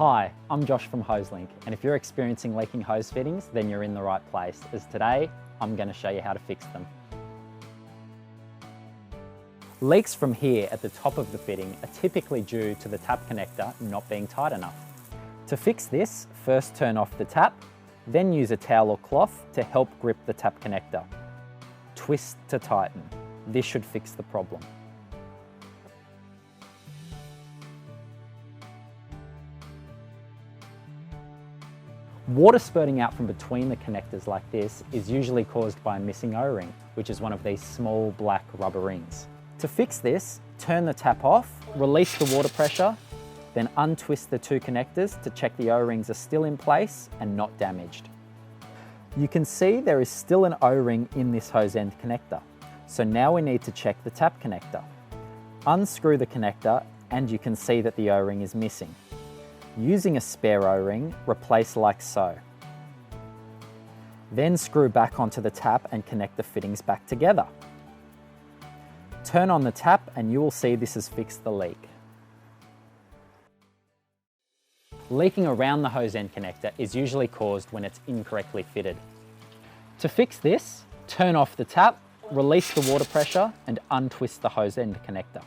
Hi, I'm Josh from Hoselink, and if you're experiencing leaking hose fittings, then you're in the right place, as today I'm going to show you how to fix them. Leaks from here at the top of the fitting are typically due to the tap connector not being tight enough. To fix this, first turn off the tap, then use a towel or cloth to help grip the tap connector. Twist to tighten. This should fix the problem. Water spurting out from between the connectors like this is usually caused by a missing O-ring, which is one of these small black rubber rings. To fix this, turn the tap off, release the water pressure, then untwist the two connectors to check the O-rings are still in place and not damaged. You can see there is still an O-ring in this hose end connector, so now we need to check the tap connector. Unscrew the connector and you can see that the O-ring is missing. Using a spare O-ring, replace like so. Then screw back onto the tap and connect the fittings back together. Turn on the tap and you will see this has fixed the leak. Leaking around the hose end connector is usually caused when it's incorrectly fitted. To fix this, turn off the tap, release the water pressure and untwist the hose end connector.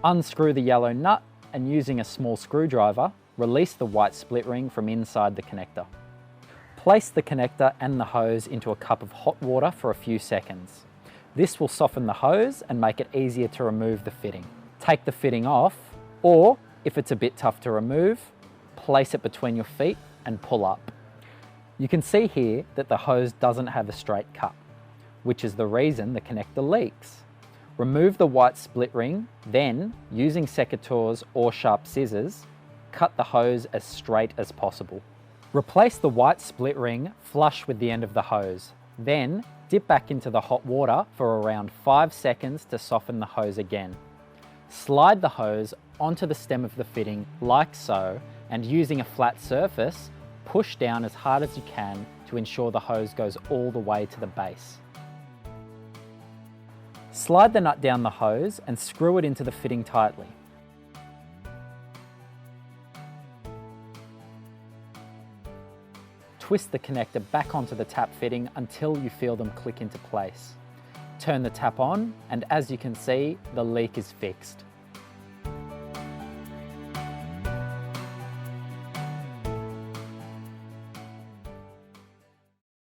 Unscrew the yellow nut and using a small screwdriver, release the white split ring from inside the connector. Place the connector and the hose into a cup of hot water for a few seconds. This will soften the hose and make it easier to remove the fitting. Take the fitting off, or if it's a bit tough to remove, place it between your feet and pull up. You can see here that the hose doesn't have a straight cut, which is the reason the connector leaks. Remove the white split ring, then, using secateurs or sharp scissors, cut the hose as straight as possible. Replace the white split ring flush with the end of the hose. Then, dip back into the hot water for around 5 seconds to soften the hose again. Slide the hose onto the stem of the fitting like so, and using a flat surface, push down as hard as you can to ensure the hose goes all the way to the base. Slide the nut down the hose and screw it into the fitting tightly. Twist the connector back onto the tap fitting until you feel them click into place. Turn the tap on and as you can see, the leak is fixed.